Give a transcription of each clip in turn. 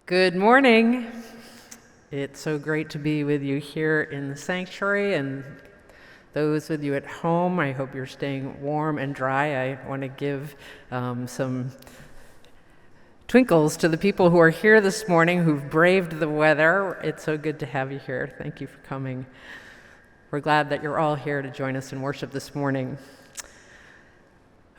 Good morning. It's so great to be with you here in the sanctuary, and those with you at home, I hope you're staying warm and dry. I want to give some twinkles to the people who are here this morning who've braved the weather. It's so good to have you here. Thank you for coming. We're glad that you're all here to join us in worship this morning.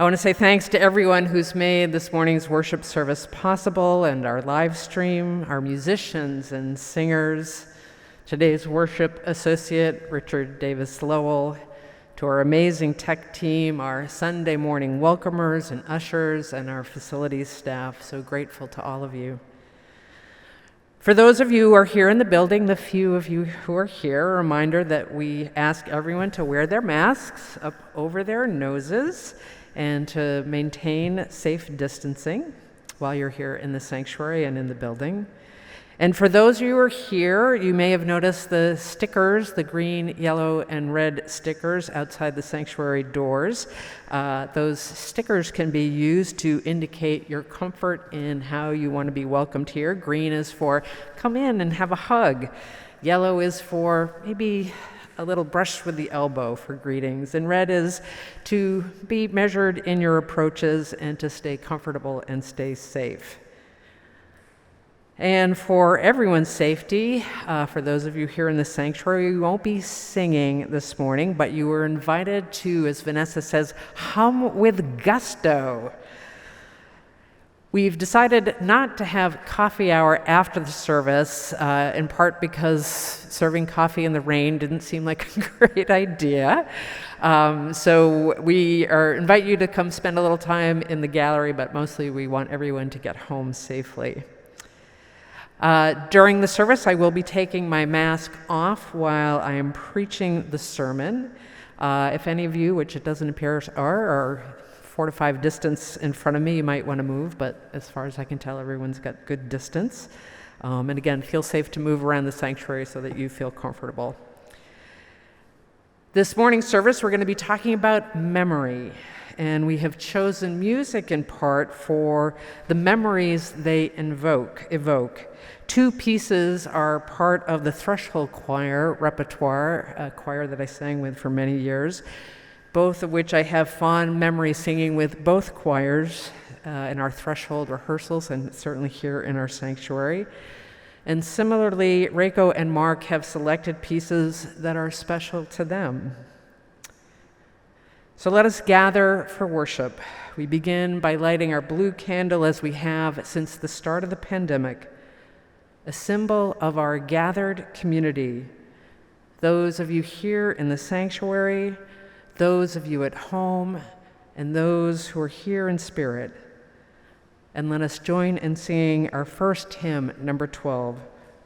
I want to say thanks to everyone who's made this morning's worship service possible, and our live stream, our musicians and singers, today's worship associate, Richard Davis-Lowell, to our amazing tech team, our Sunday morning welcomers and ushers, and our facilities staff. So grateful to all of you. For those of you who are here in the building, the few of you who are here, a reminder that we ask everyone to wear their masks up over their noses and to maintain safe distancing while you're here in the sanctuary and in the building. And for those of you who are here, you may have noticed the stickers, the green, yellow, and red stickers outside the sanctuary doors. Those stickers can be used to indicate your comfort in how you want to be welcomed here. Green is for come in and have a hug. Yellow is for maybe a little brush with the elbow for greetings, and red is to be measured in your approaches and to stay comfortable and stay safe. And for everyone's safety, for those of you here in the sanctuary, we won't be singing this morning, but you were invited to, as Vanessa says, hum with gusto. We've decided not to have coffee hour after the service, in part because serving coffee in the rain didn't seem like a great idea. So we invite you to come spend a little time in the gallery, but mostly we want everyone to get home safely. During the service, I will be taking my mask off while I am preaching the sermon. If any of you, which it doesn't appear are 4 to 5 distance in front of me, you might want to move, but as far as I can tell, everyone's got good distance. And again, feel safe to move around the sanctuary so that you feel comfortable. This morning's service, we're going to be talking about memory, and we have chosen music in part for the memories they evoke. 2 pieces are part of the Threshold Choir repertoire, a choir that I sang with for many years, both of which I have fond memories singing with both choirs in our Threshold rehearsals and certainly here in our sanctuary. And similarly, Reiko and Mark have selected pieces that are special to them. So let us gather for worship. We begin by lighting our blue candle as we have since the start of the pandemic, a symbol of our gathered community. Those of you here in the sanctuary, those of you at home, and those who are here in spirit. And let us join in singing our first hymn, number 12,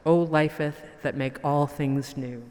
O Lifeth That Make All Things New.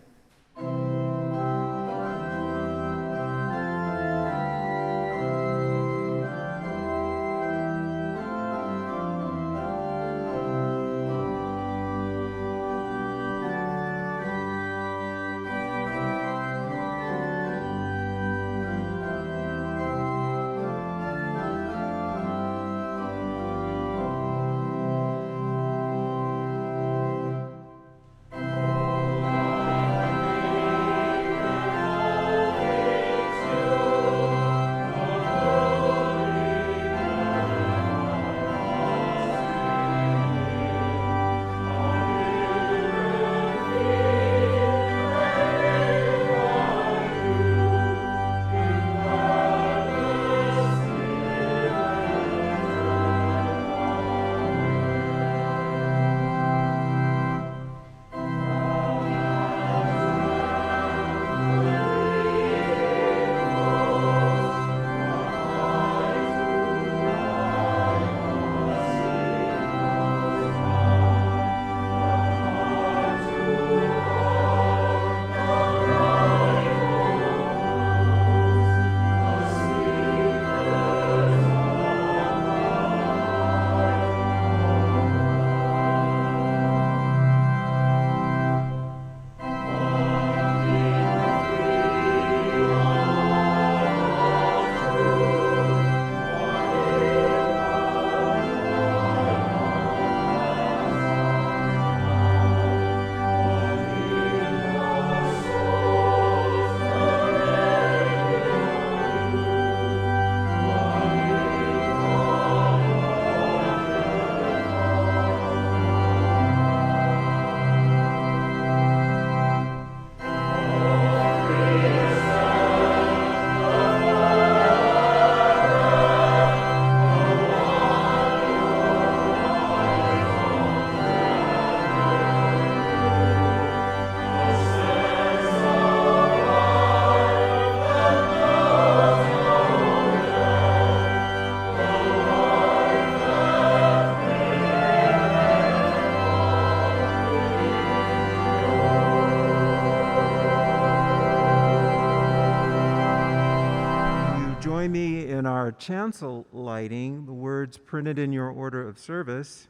our chancel lighting, the words printed in your order of service,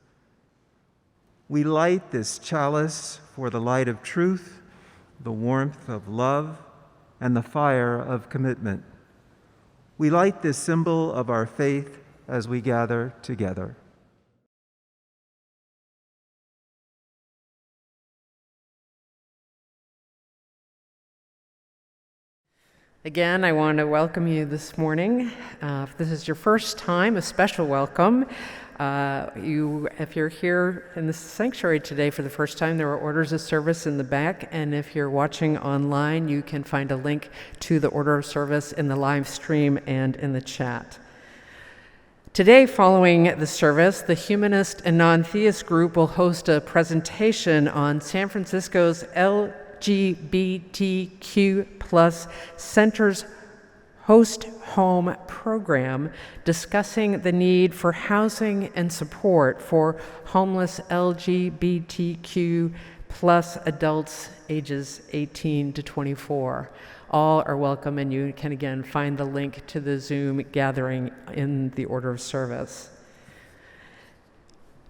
we light this chalice for the light of truth, the warmth of love, and the fire of commitment. We light this symbol of our faith as we gather together. Again, I want to welcome you this morning. If this is your first time, a special welcome. If you're here in the sanctuary today for the first time, there are orders of service in the back, and if you're watching online, you can find a link to the order of service in the live stream and in the chat. Today, following the service, the Humanist and Non-Theist group will host a presentation on San Francisco's LGBTQ+ Center's Host Home program, discussing the need for housing and support for homeless LGBTQ+ adults ages 18 to 24. All are welcome, and you can again find the link to the Zoom gathering in the order of service.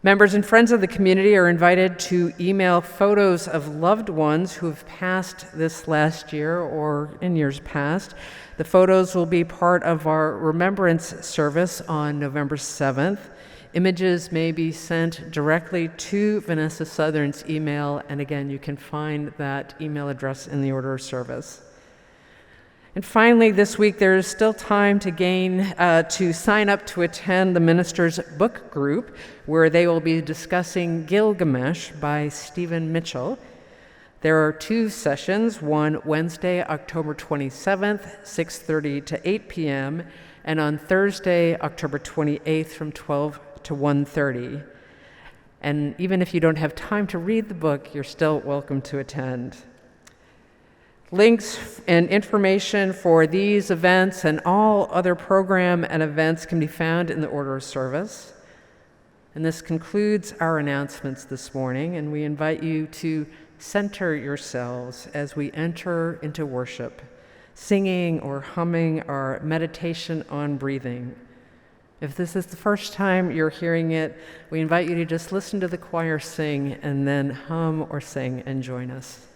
Members and friends of the community are invited to email photos of loved ones who have passed this last year or in years past. The photos will be part of our remembrance service on November 7th. Images may be sent directly to Vanessa Southern's email, and again, you can find that email address in the order of service. And finally, this week, there is still time to sign up to attend the Minister's Book Group, where they will be discussing Gilgamesh by Stephen Mitchell. There are 2 sessions, one Wednesday, October 27th, 6:30 to 8 p.m., and on Thursday, October 28th, from 12 to 1:30. And even if you don't have time to read the book, you're still welcome to attend. Links and information for these events and all other program and events can be found in the order of service. And this concludes our announcements this morning, and we invite you to center yourselves as we enter into worship, singing or humming our meditation on breathing. If this is the first time you're hearing it, we invite you to just listen to the choir sing and then hum or sing and join us.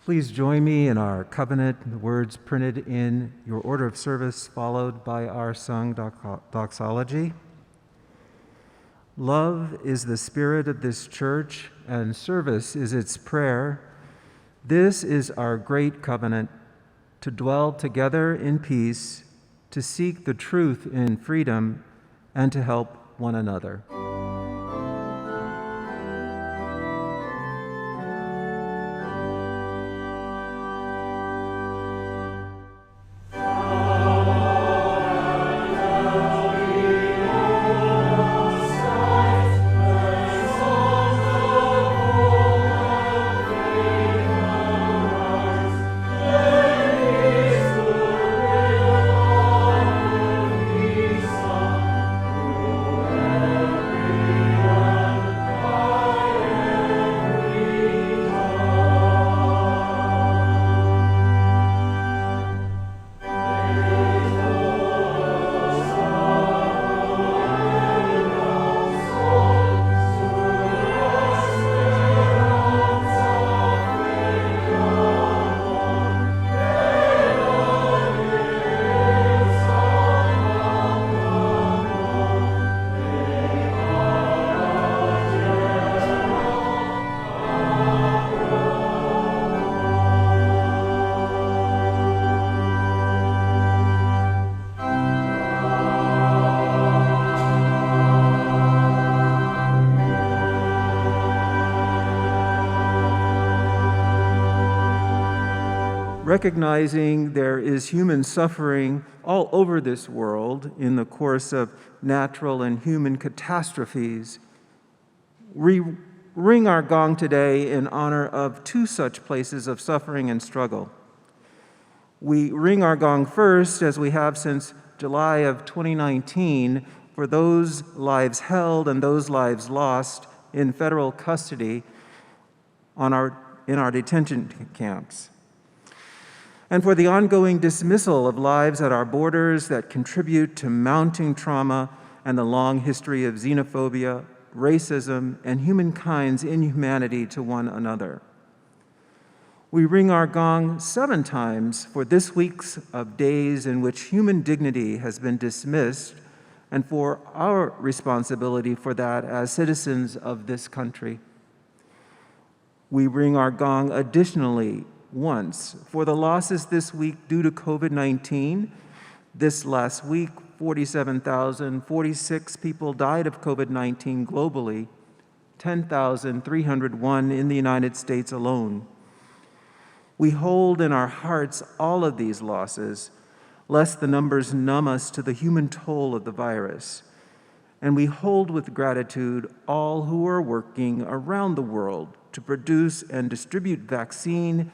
Please join me in our covenant, the words printed in your order of service, followed by our sung doxology. Love is the spirit of this church, and service is its prayer. This is our great covenant, to dwell together in peace, to seek the truth in freedom, and to help one another. recognizing there is human suffering all over this world in the course of natural and human catastrophes, we ring our gong today in honor of two such places of suffering and struggle. We ring our gong first, as we have since July of 2019, for those lives held and those lives lost in federal custody in our detention camps, and for the ongoing dismissal of lives at our borders that contribute to mounting trauma and the long history of xenophobia, racism, and humankind's inhumanity to one another. We ring our gong 7 times for this week's of days in which human dignity has been dismissed, and for our responsibility for that as citizens of this country. We ring our gong additionally once for the losses this week due to COVID-19. This last week, 47,046 people died of COVID-19 globally, 10,301 in the United States alone. We hold in our hearts all of these losses, lest the numbers numb us to the human toll of the virus. And we hold with gratitude all who are working around the world to produce and distribute vaccine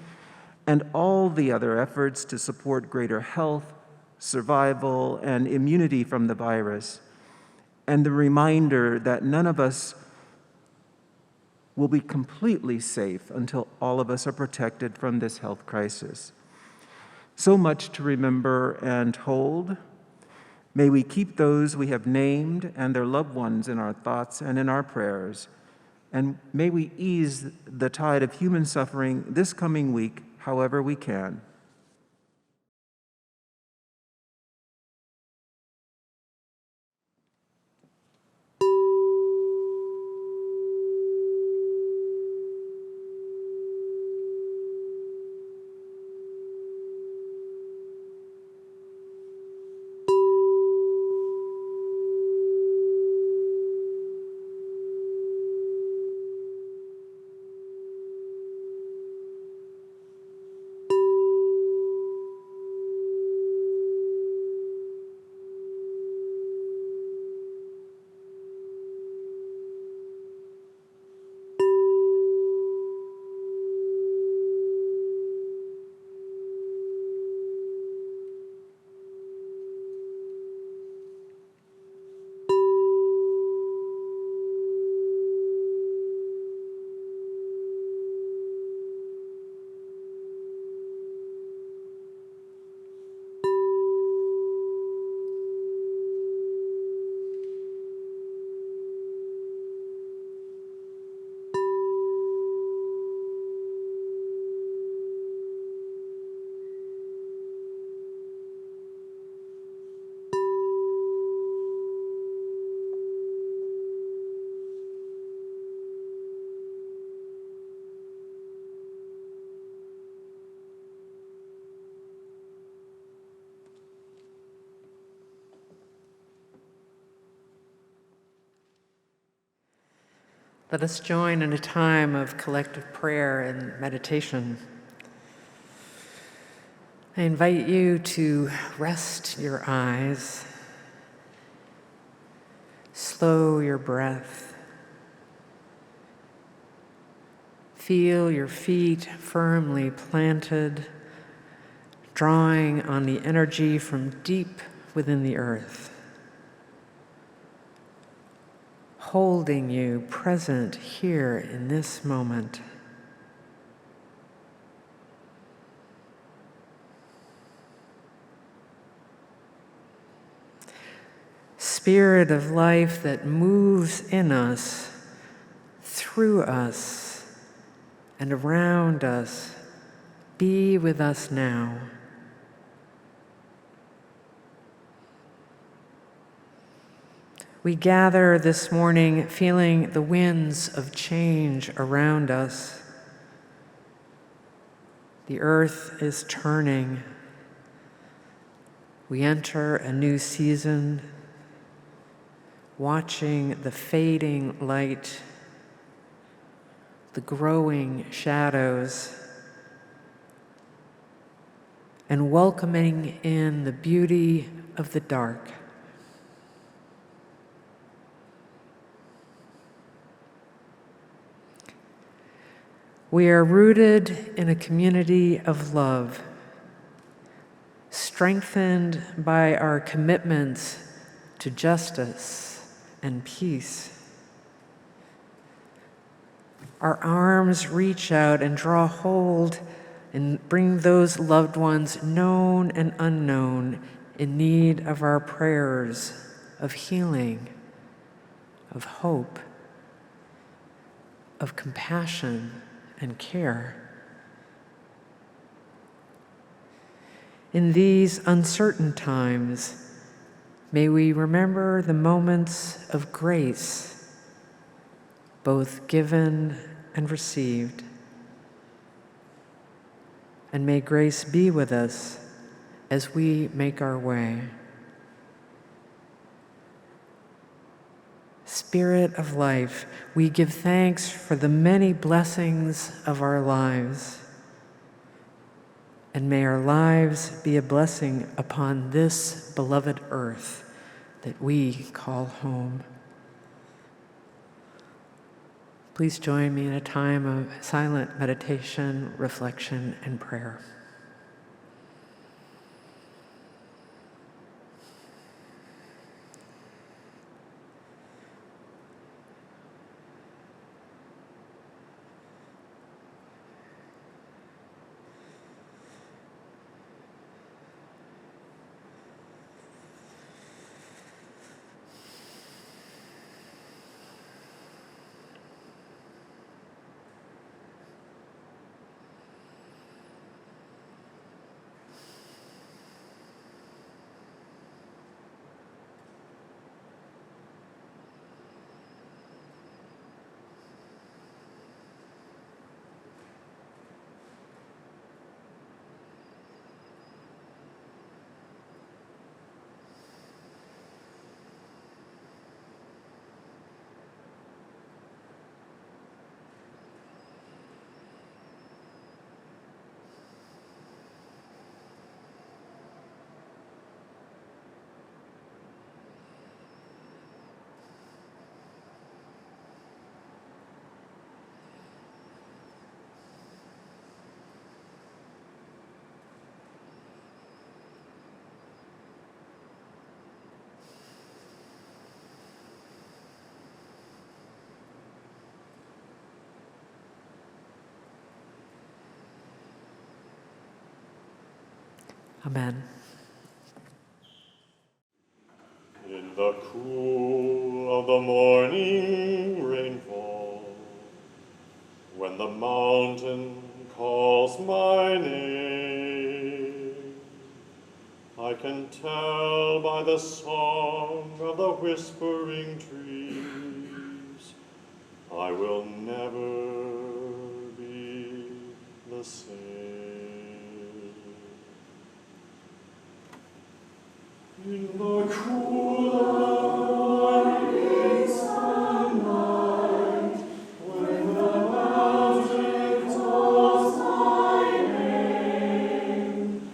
and all the other efforts to support greater health, survival, and immunity from the virus, and the reminder that none of us will be completely safe until all of us are protected from this health crisis. So much to remember and hold. May we keep those we have named and their loved ones in our thoughts and in our prayers, and may we ease the tide of human suffering this coming week however we can. Let us join in a time of collective prayer and meditation. I invite you to rest your eyes, slow your breath, feel your feet firmly planted, drawing on the energy from deep within the earth, holding you present here in this moment. Spirit of life that moves in us, through us, and around us, be with us now. We gather this morning feeling the winds of change around us. The earth is turning. We enter a new season, watching the fading light, the growing shadows, and welcoming in the beauty of the dark. We are rooted in a community of love, strengthened by our commitments to justice and peace. Our arms reach out and draw hold and bring those loved ones, known and unknown, in need of our prayers of healing, of hope, of compassion and care. In these uncertain times, may we remember the moments of grace, both given and received. And may grace be with us as we make our way. Spirit of life, we give thanks for the many blessings of our lives. And may our lives be a blessing upon this beloved earth that we call home. Please join me in a time of silent meditation, reflection, and prayer. Amen. In the cool of the morning rainfall, when the mountain calls my name, I can tell by the song of the whispering trees, I will never be the same. In the cool of the morning sunlight, when the mountain calls my name,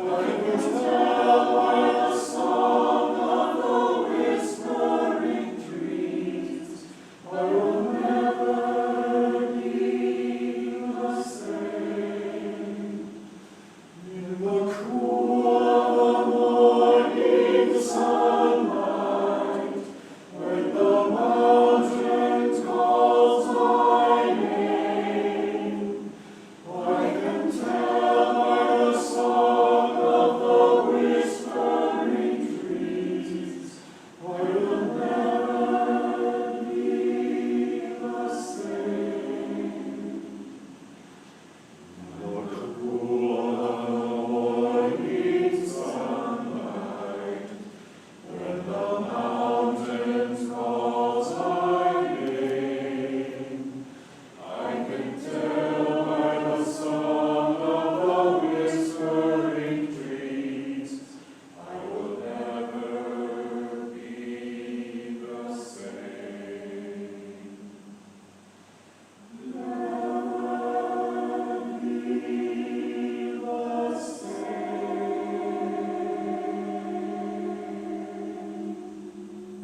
I can tell by the song of the whispering trees, I will never be the same. In the cool of the morning sun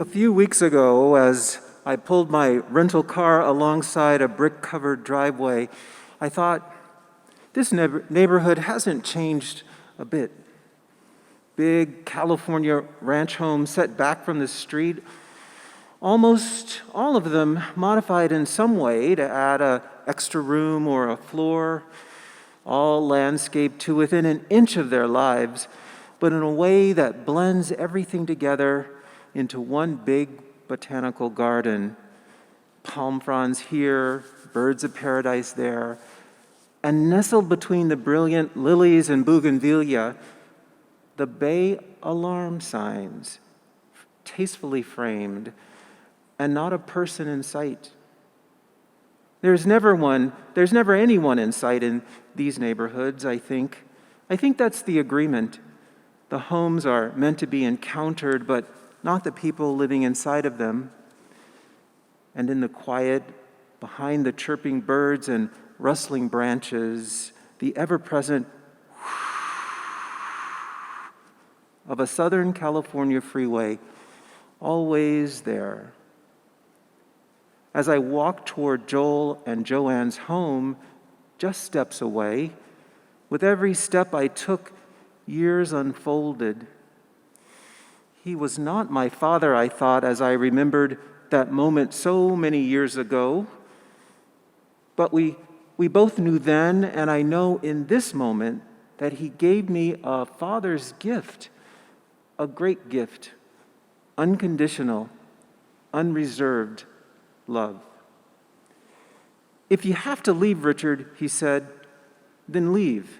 A few weeks ago, as I pulled my rental car alongside a brick-covered driveway, I thought, this neighborhood hasn't changed a bit. Big California ranch homes set back from the street, almost all of them modified in some way to add an extra room or a floor, all landscaped to within an inch of their lives, but in a way that blends everything together into one big botanical garden. Palm fronds here, birds of paradise there, and nestled between the brilliant lilies and bougainvillea, the bay alarm signs, tastefully framed, and not a person in sight. There's never anyone in sight in these neighborhoods, I think. I think that's the agreement. The homes are meant to be encountered, but not the people living inside of them. And in the quiet, behind the chirping birds and rustling branches, the ever-present of a Southern California freeway, always there. As I walked toward Joel and Joanne's home, just steps away, with every step I took, years unfolded. He was not my father, I thought, as I remembered that moment so many years ago. But we both knew then, and I know in this moment, that he gave me a father's gift, a great gift, unconditional, unreserved love. If you have to leave, Richard, he said, then leave.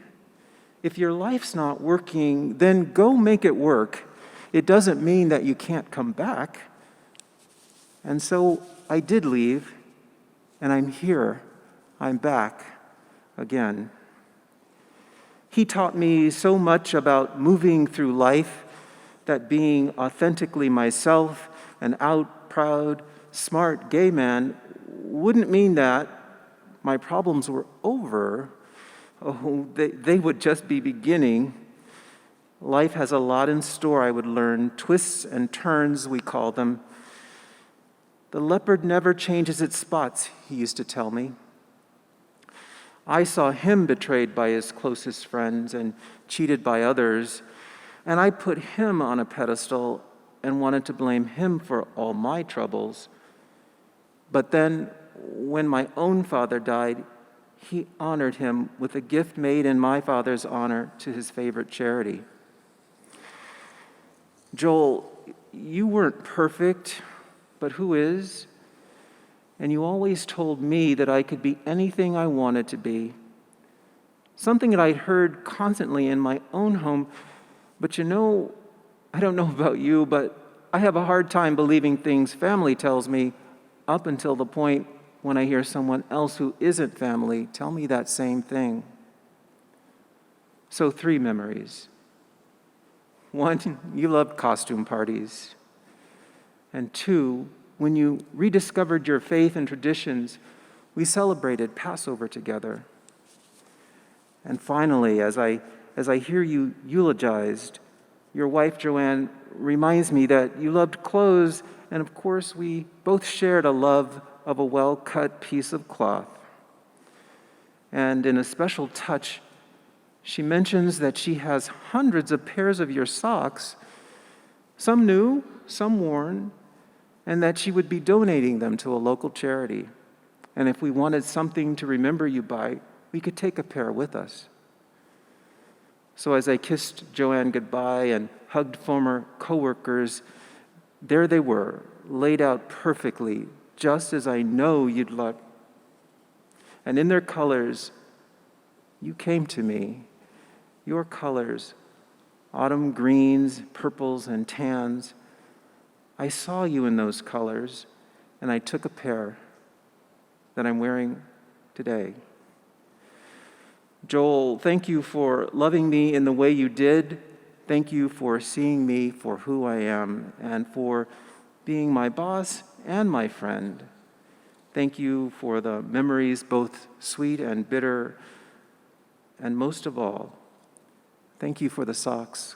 If your life's not working, then go make it work. It doesn't mean that you can't come back. And so I did leave, and I'm here. I'm back again. He taught me so much about moving through life, that being authentically myself, an out, proud, smart gay man, wouldn't mean that my problems were over. Oh, they would just be beginning. Life has a lot in store, I would learn, twists and turns, we call them. The leopard never changes its spots, he used to tell me. I saw him betrayed by his closest friends and cheated by others, and I put him on a pedestal and wanted to blame him for all my troubles. But then, when my own father died, he honored him with a gift made in my father's honor to his favorite charity. Joel, you weren't perfect, but who is? And you always told me that I could be anything I wanted to be. Something that I'd heard constantly in my own home, but I don't know about you, but I have a hard time believing things family tells me up until the point when I hear someone else who isn't family tell me that same thing. So 3 memories. 1, you loved costume parties. And 2, when you rediscovered your faith and traditions, we celebrated Passover together. And finally, as I hear you eulogized, your wife Joanne reminds me that you loved clothes, and of course we both shared a love of a well-cut piece of cloth. And in a special touch, she mentions that she has hundreds of pairs of your socks, some new, some worn, and that she would be donating them to a local charity. And if we wanted something to remember you by, we could take a pair with us. So as I kissed Joanne goodbye and hugged former coworkers, there they were, laid out perfectly, just as I know you'd like. And in their colors, you came to me. Your colors, autumn greens, purples, and tans. I saw you in those colors, and I took a pair that I'm wearing today. Joel, thank you for loving me in the way you did. Thank you for seeing me for who I am and for being my boss and my friend. Thank you for the memories, both sweet and bitter. And most of all, thank you for the socks.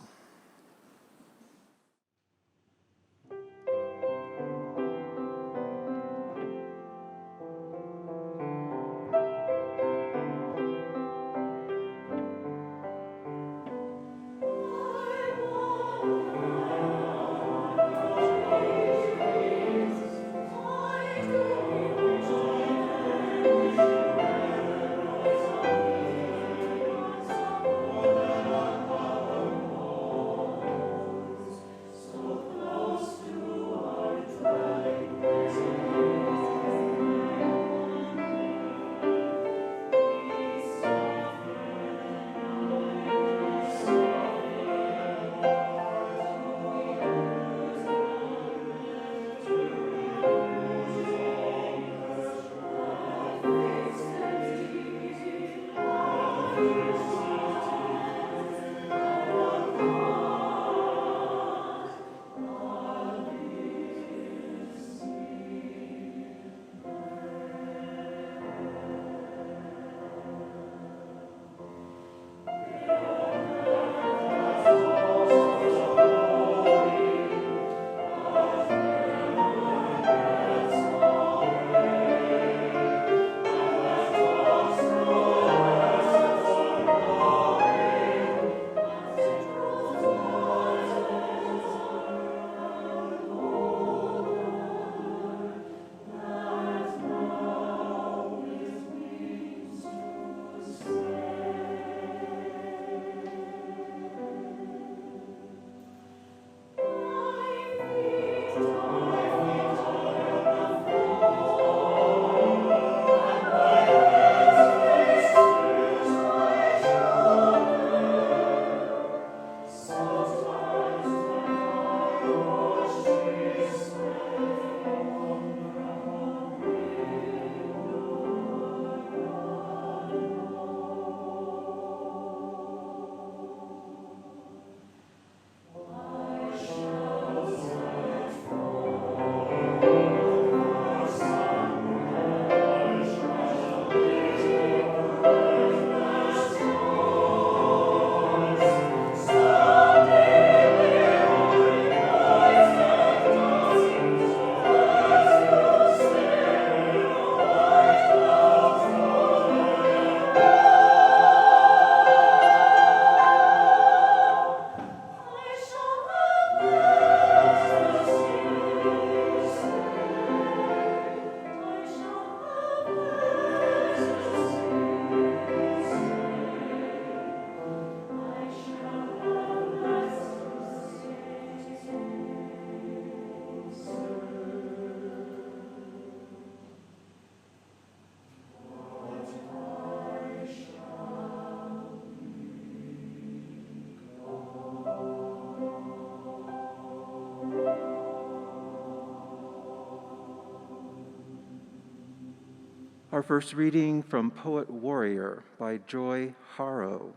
Our first reading from Poet Warrior by Joy Harrow.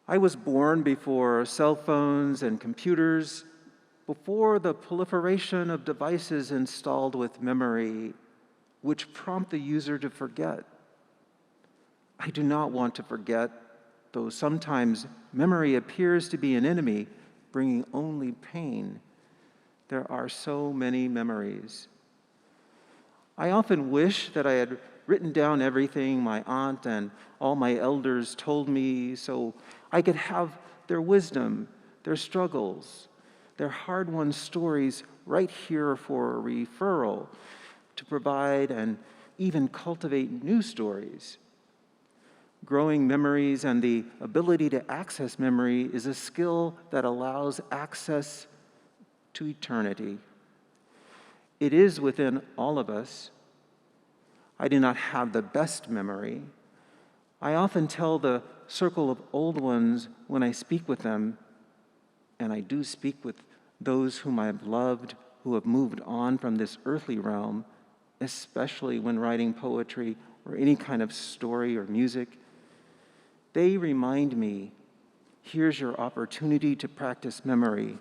I was born before cell phones and computers, before the proliferation of devices installed with memory, which prompt the user to forget. I do not want to forget, though sometimes memory appears to be an enemy, bringing only pain. There are so many memories. I often wish that I had written down everything my aunt and all my elders told me so I could have their wisdom, their struggles, their hard-won stories right here for a referral to provide and even cultivate new stories. Growing memories and the ability to access memory is a skill that allows access to eternity. It is within all of us. I do not have the best memory. I often tell the circle of old ones when I speak with them, and I do speak with those whom I have loved, who have moved on from this earthly realm, especially when writing poetry or any kind of story or music. They remind me, here's your opportunity to practice memory.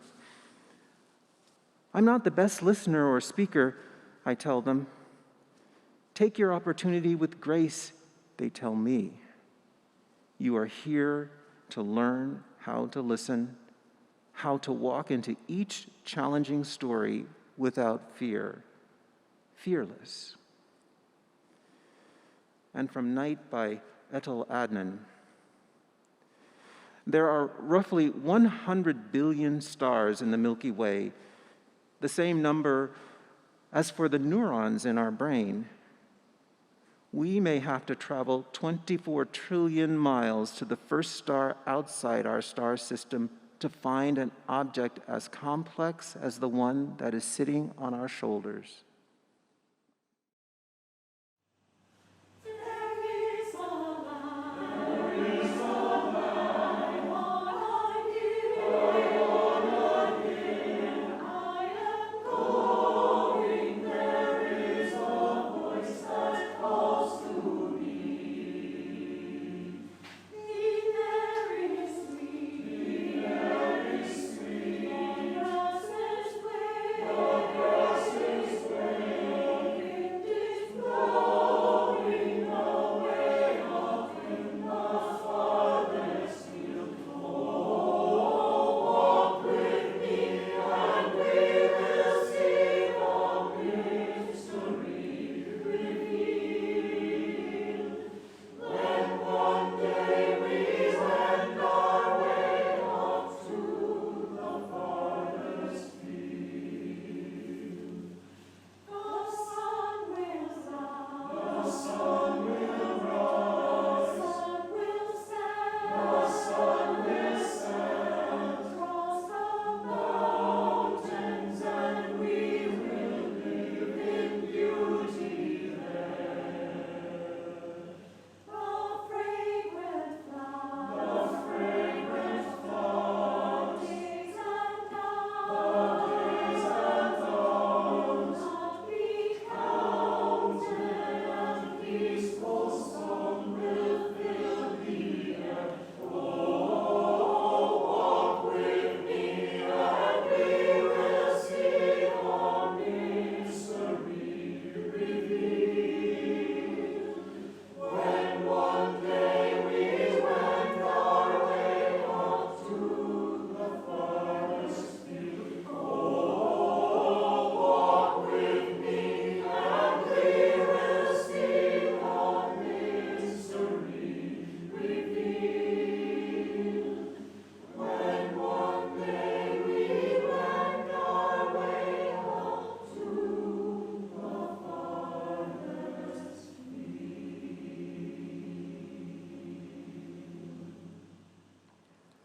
I'm not the best listener or speaker, I tell them. Take your opportunity with grace, they tell me. You are here to learn how to listen, how to walk into each challenging story without fear, fearless. And from Night by Etel Adnan. There are roughly 100 billion stars in the Milky Way, the same number as for the neurons in our brain. We may have to travel 24 trillion miles to the first star outside our star system to find an object as complex as the one that is sitting on our shoulders.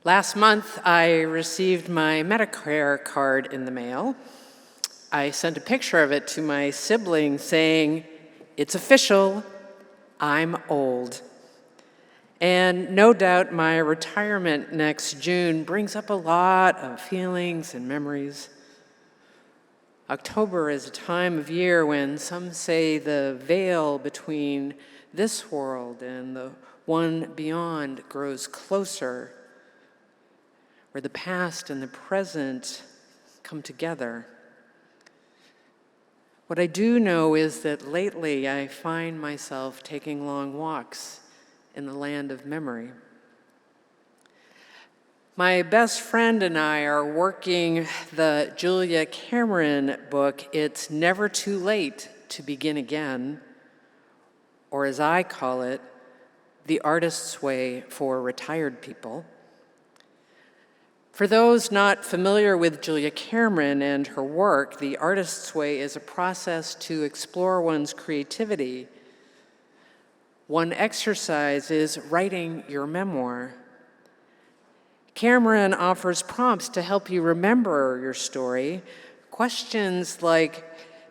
Last month, I received my Medicare card in the mail. I sent a picture of it to my sibling saying, "It's official, I'm old." And no doubt my retirement next June brings up a lot of feelings and memories. October is a time of year when some say the veil between this world and the one beyond grows closer, where the past and the present come together. What I do know is that lately I find myself taking long walks in the land of memory. My best friend and I are working the Julia Cameron book, It's Never Too Late to Begin Again, or as I call it, The Artist's Way for Retired People. For those not familiar with Julia Cameron and her work, The Artist's Way is a process to explore one's creativity. One exercise is writing your memoir. Cameron offers prompts to help you remember your story. Questions like,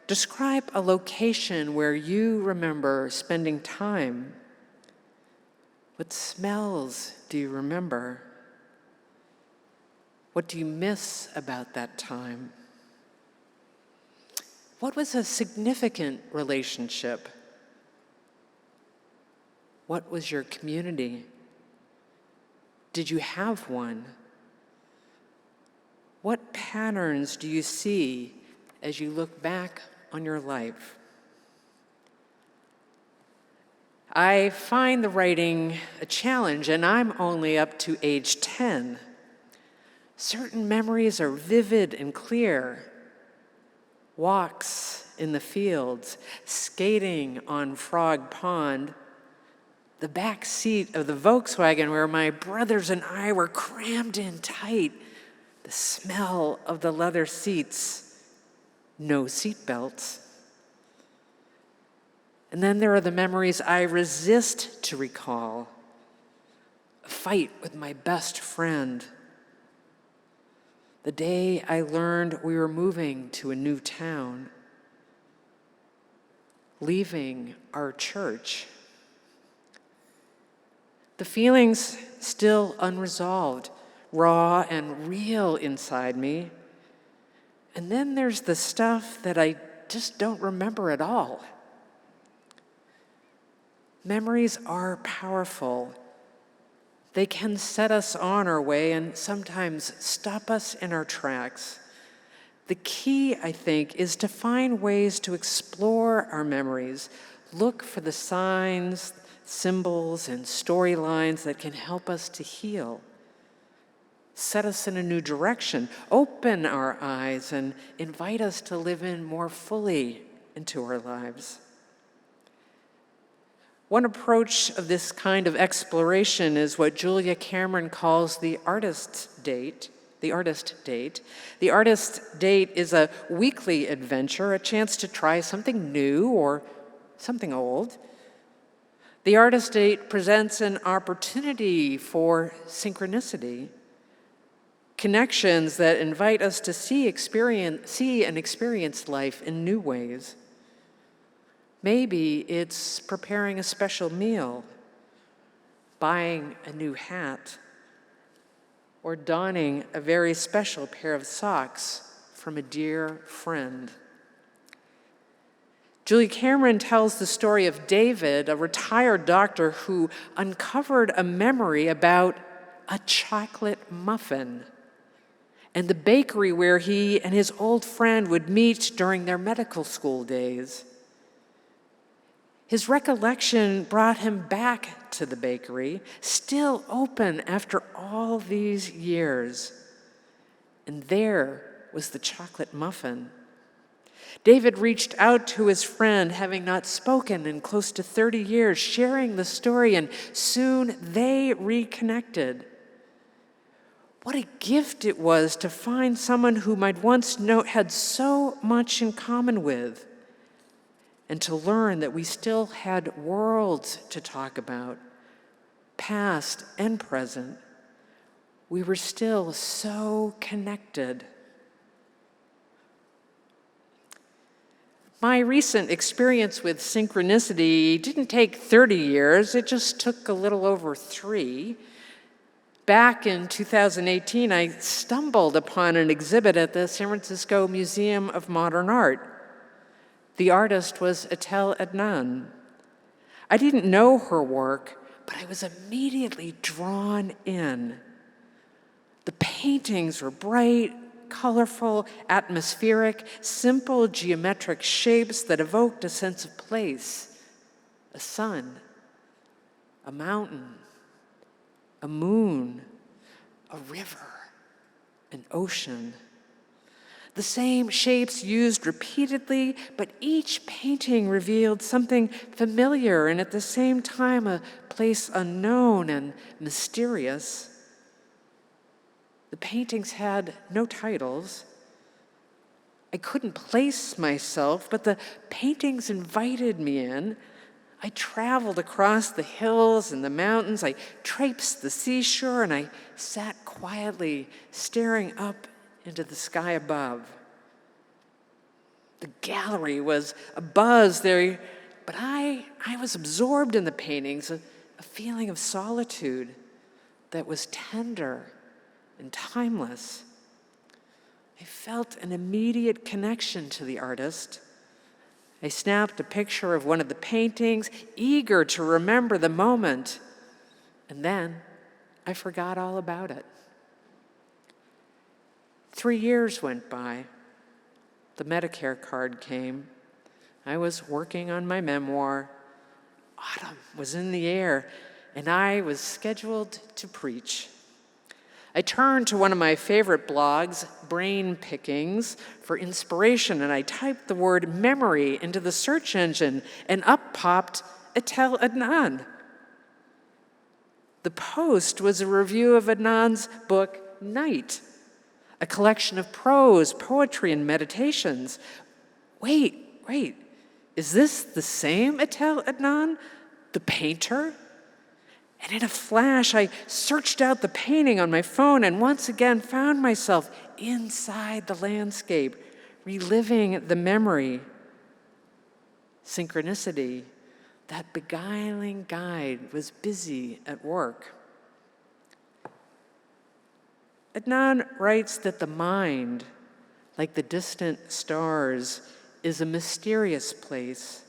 describe a location where you remember spending time. What smells do you remember? What do you miss about that time? What was a significant relationship? What was your community? Did you have one? What patterns do you see as you look back on your life? I find the writing a challenge, and I'm only up to age 10. Certain memories are vivid and clear. Walks in the fields, skating on Frog Pond, the back seat of the Volkswagen where my brothers and I were crammed in tight, the smell of the leather seats, no seat belts. And then there are the memories I resist to recall. A fight with my best friend. The day I learned we were moving to a new town. Leaving our church. The feelings still unresolved, raw and real inside me. And then there's the stuff that I just don't remember at all. Memories are powerful. They can set us on our way and sometimes stop us in our tracks. The key, I think, is to find ways to explore our memories, look for the signs, symbols, and storylines that can help us to heal, set us in a new direction, open our eyes, and invite us to live in more fully into our lives. One approach of this kind of exploration is what Julia Cameron calls the artist date. The artist date. The artist date is a weekly adventure, a chance to try something new or something old. The artist date presents an opportunity for synchronicity, connections that invite us to see and experience life in new ways. Maybe it's preparing a special meal, buying a new hat, or donning a very special pair of socks from a dear friend. Julia Cameron tells the story of David, a retired doctor who uncovered a memory about a chocolate muffin and the bakery where he and his old friend would meet during their medical school days. His recollection brought him back to the bakery, still open after all these years. And there was the chocolate muffin. David reached out to his friend, having not spoken in close to 30 years, sharing the story, and soon they reconnected. What a gift it was to find someone whom I'd once had so much in common with, and to learn that we still had worlds to talk about, past and present. We were still so connected. My recent experience with synchronicity didn't take 30 years, it just took a little over 3. Back in 2018, I stumbled upon an exhibit at the San Francisco Museum of Modern Art. The artist was Etel Adnan. I didn't know her work, but I was immediately drawn in. The paintings were bright, colorful, atmospheric, simple geometric shapes that evoked a sense of place, a sun, a mountain, a moon, a river, an ocean. The same shapes used repeatedly, but each painting revealed something familiar and at the same time a place unknown and mysterious. The paintings had no titles. I couldn't place myself, but the paintings invited me in. I traveled across the hills and the mountains. I traipsed the seashore, and I sat quietly, staring up into the sky above. The gallery was abuzz there, but I was absorbed in the paintings, a feeling of solitude that was tender and timeless. I felt an immediate connection to the artist. I snapped a picture of one of the paintings, eager to remember the moment, and then I forgot all about it. 3 years went by. The Medicare card came. I was working on my memoir. Autumn was in the air, and I was scheduled to preach. I turned to one of my favorite blogs, Brain Pickings, for inspiration, and I typed the word memory into the search engine, and up popped Etel Adnan. The post was a review of Adnan's book, Night, a collection of prose, poetry, and meditations. Wait, is this the same Etel Adnan, the painter? And in a flash, I searched out the painting on my phone and once again found myself inside the landscape, reliving the memory. Synchronicity, that beguiling guide, was busy at work. Adnan writes that the mind, like the distant stars, is a mysterious place,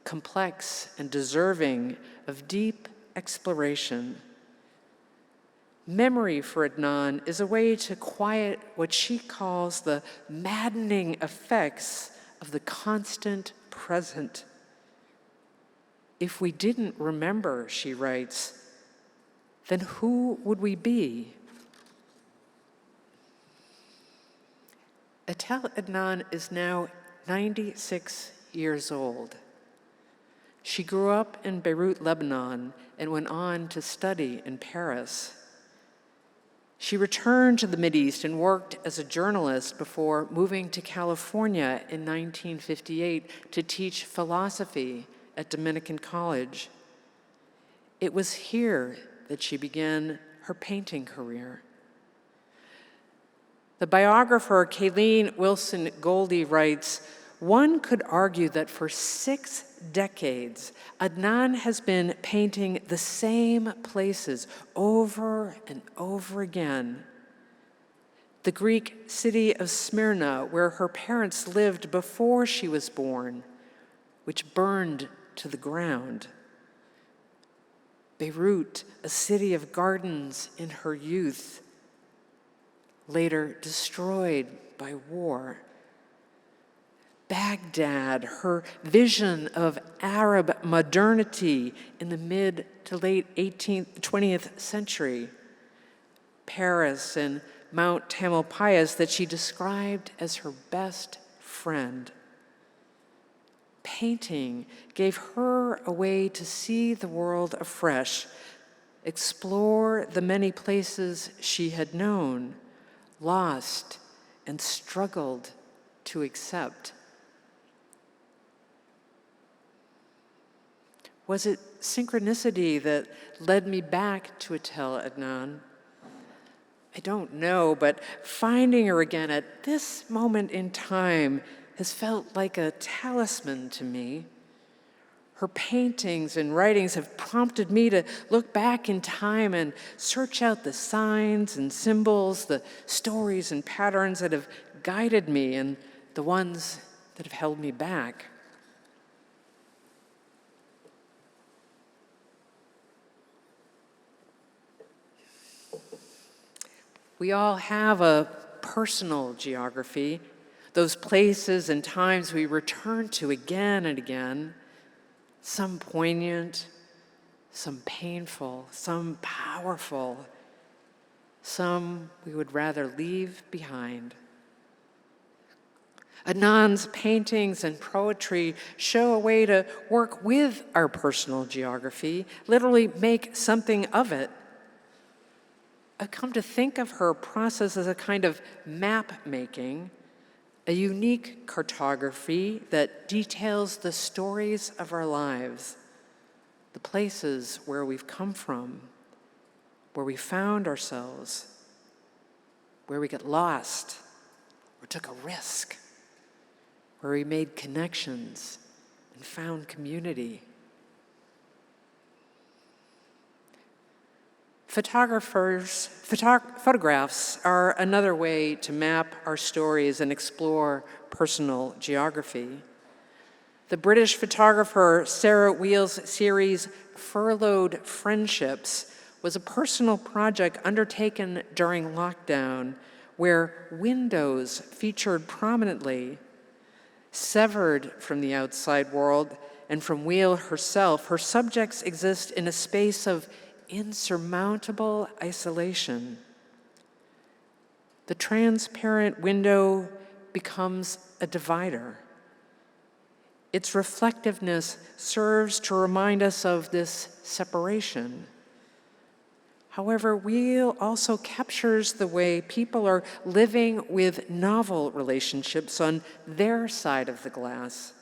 complex and deserving of deep exploration. Memory for Adnan is a way to quiet what she calls the maddening effects of the constant present. If we didn't remember, she writes, then who would we be? Etel Adnan is now 96 years old. She grew up in Beirut, Lebanon, and went on to study in Paris. She returned to the Mideast and worked as a journalist before moving to California in 1958 to teach philosophy at Dominican College. It was here that she began her painting career. The biographer Kayleen Wilson Goldie writes, one could argue that for 6 decades, Adnan has been painting the same places over and over again. The Greek city of Smyrna, where her parents lived before she was born, which burned to the ground. Beirut, a city of gardens in her youth, later destroyed by war. Baghdad, her vision of Arab modernity in the mid to late 20th century. Paris and Mount Tamalpais that she described as her best friend. Painting gave her a way to see the world afresh, explore the many places she had known, lost, and struggled to accept. Was it synchronicity that led me back to Etel Adnan? I don't know, but finding her again at this moment in time has felt like a talisman to me. Her paintings and writings have prompted me to look back in time and search out the signs and symbols, the stories and patterns that have guided me and the ones that have held me back. We all have a personal geography, those places and times we return to again and again, some poignant, some painful, some powerful, some we would rather leave behind. Adnan's paintings and poetry show a way to work with our personal geography, literally make something of it. I've come to think of her process as a kind of map making, a unique cartography that details the stories of our lives, the places where we've come from, where we found ourselves, where we got lost or took a risk, where we made connections and found community. Photographs are another way to map our stories and explore personal geography. The British photographer Sarah Wheel's series Furloughed Friendships was a personal project undertaken during lockdown where windows featured prominently. Severed from the outside world and from Wheel herself, her subjects exist in a space of insurmountable isolation. The transparent window becomes a divider. Its reflectiveness serves to remind us of this separation. However, Wheel also captures the way people are living with novel relationships on their side of the glass.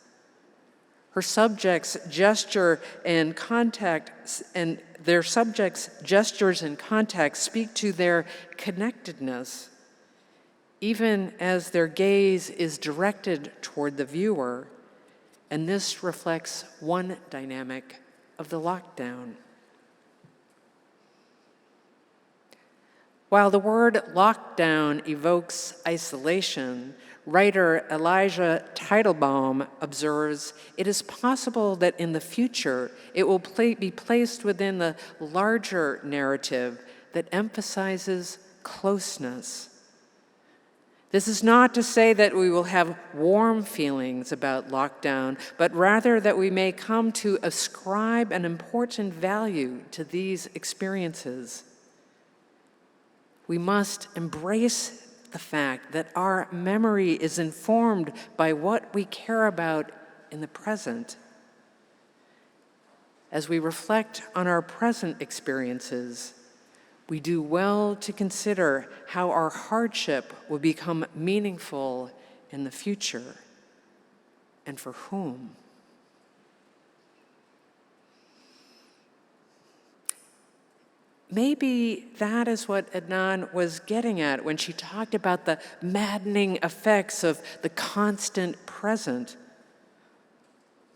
Her subjects' gesture and contact, and their subjects' gestures and contact speak to their connectedness, even as their gaze is directed toward the viewer, and this reflects one dynamic of the lockdown. While the word lockdown evokes isolation, writer Elijah Teitelbaum observes, it is possible that in the future it will be placed within the larger narrative that emphasizes closeness. This is not to say that we will have warm feelings about lockdown, but rather that we may come to ascribe an important value to these experiences. We must embrace the fact that our memory is informed by what we care about in the present. As we reflect on our present experiences, we do well to consider how our hardship will become meaningful in the future, and for whom. Maybe that is what Adnan was getting at when she talked about the maddening effects of the constant present.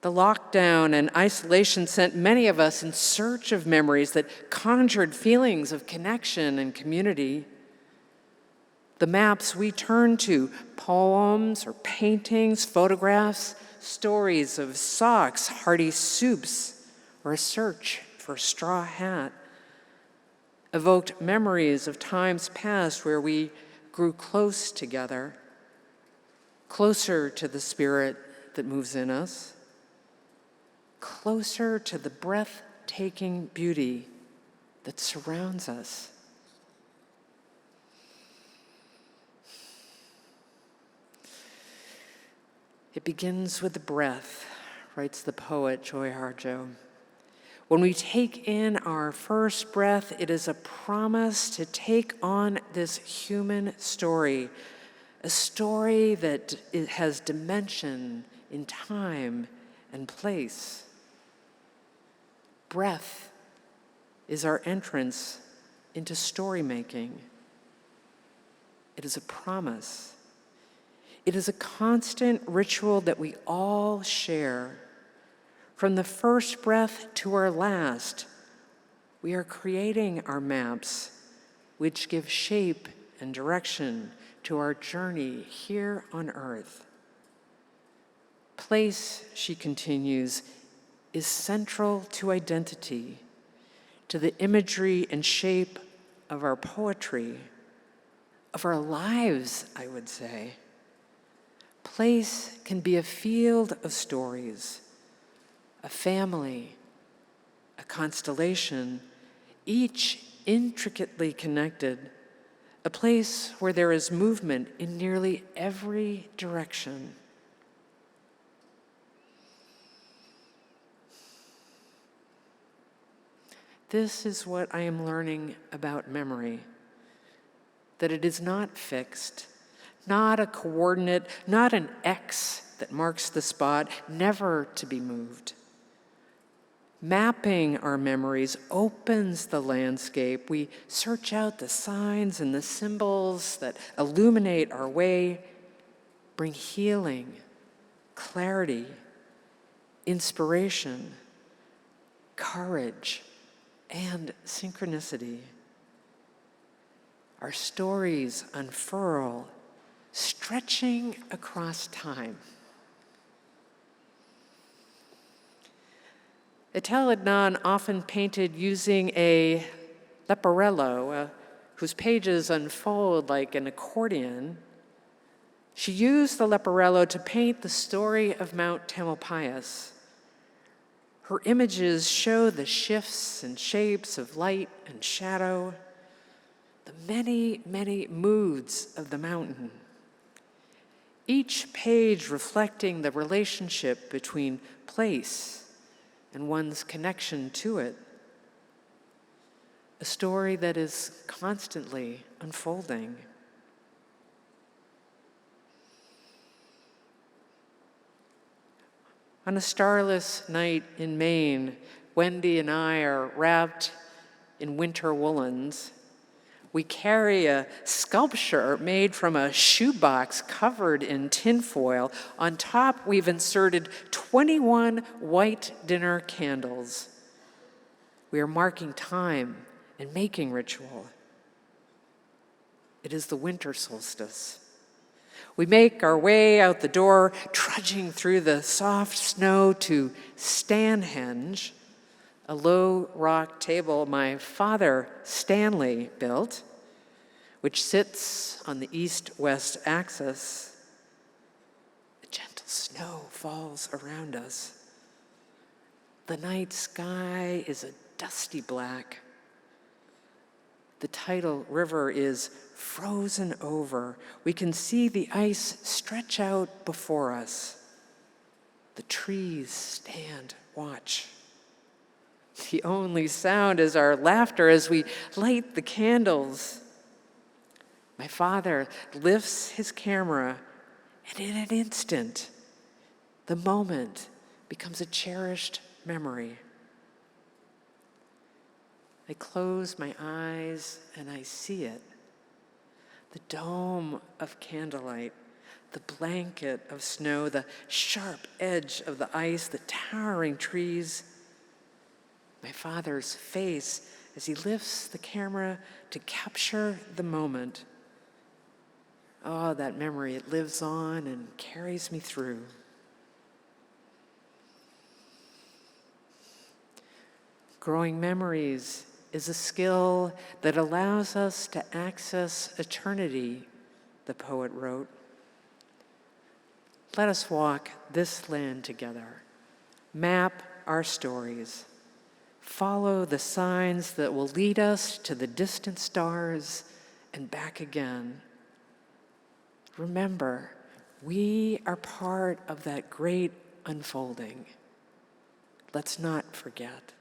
The lockdown and isolation sent many of us in search of memories that conjured feelings of connection and community. The maps we turn to, poems or paintings, photographs, stories of socks, hearty soups, or a search for a straw hat, evoked memories of times past where we grew close together, closer to the spirit that moves in us, closer to the breathtaking beauty that surrounds us. It begins with the breath, writes the poet Joy Harjo. When we take in our first breath, it is a promise to take on this human story, a story that has dimension in time and place. Breath is our entrance into story making. It is a promise. It is a constant ritual that we all share, From the first breath to our last, we are creating our maps, which give shape and direction to our journey here on earth. Place, she continues, is central to identity, to the imagery and shape of our poetry, of our lives, I would say. Place can be a field of stories, a family, a constellation, each intricately connected, a place where there is movement in nearly every direction. This is what I am learning about memory, that it is not fixed, not a coordinate, not an X that marks the spot, never to be moved. Mapping our memories opens the landscape. We search out the signs and the symbols that illuminate our way, bring healing, clarity, inspiration, courage, and synchronicity. Our stories unfurl, stretching across time. Etel Adnan often painted using a leporello, whose pages unfold like an accordion. She used the leporello to paint the story of Mount Tamalpais. Her images show the shifts and shapes of light and shadow, the many, many moods of the mountain. Each page reflecting the relationship between place and one's connection to it. A story that is constantly unfolding. On a starless night in Maine, Wendy and I are wrapped in winter woolens. We carry a sculpture made from a shoebox covered in tinfoil. On top, we've inserted 21 white dinner candles. We are marking time and making ritual. It is the winter solstice. We make our way out the door, trudging through the soft snow to Stonehenge, a low rock table my father, Stanley, built, which sits on the east-west axis. The gentle snow falls around us. The night sky is a dusty black. The tidal river is frozen over. We can see the ice stretch out before us. The trees stand watch. The only sound is our laughter as we light the candles. My father lifts his camera, and in an instant, the moment becomes a cherished memory. I close my eyes and I see it. The dome of candlelight, the blanket of snow, the sharp edge of the ice, the towering trees. My father's face as he lifts the camera to capture the moment. Oh, that memory, it lives on and carries me through. Growing memories is a skill that allows us to access eternity, the poet wrote. Let us walk this land together, map our stories, follow the signs that will lead us to the distant stars and back again. Remember, we are part of that great unfolding. Let's not forget.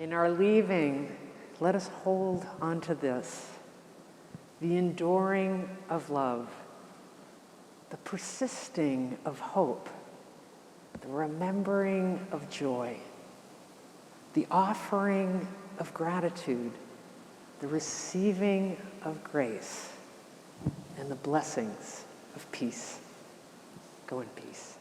In our leaving, let us hold on to this, the enduring of love, the persisting of hope, the remembering of joy, the offering of gratitude, the receiving of grace, and the blessings of peace. Go in peace.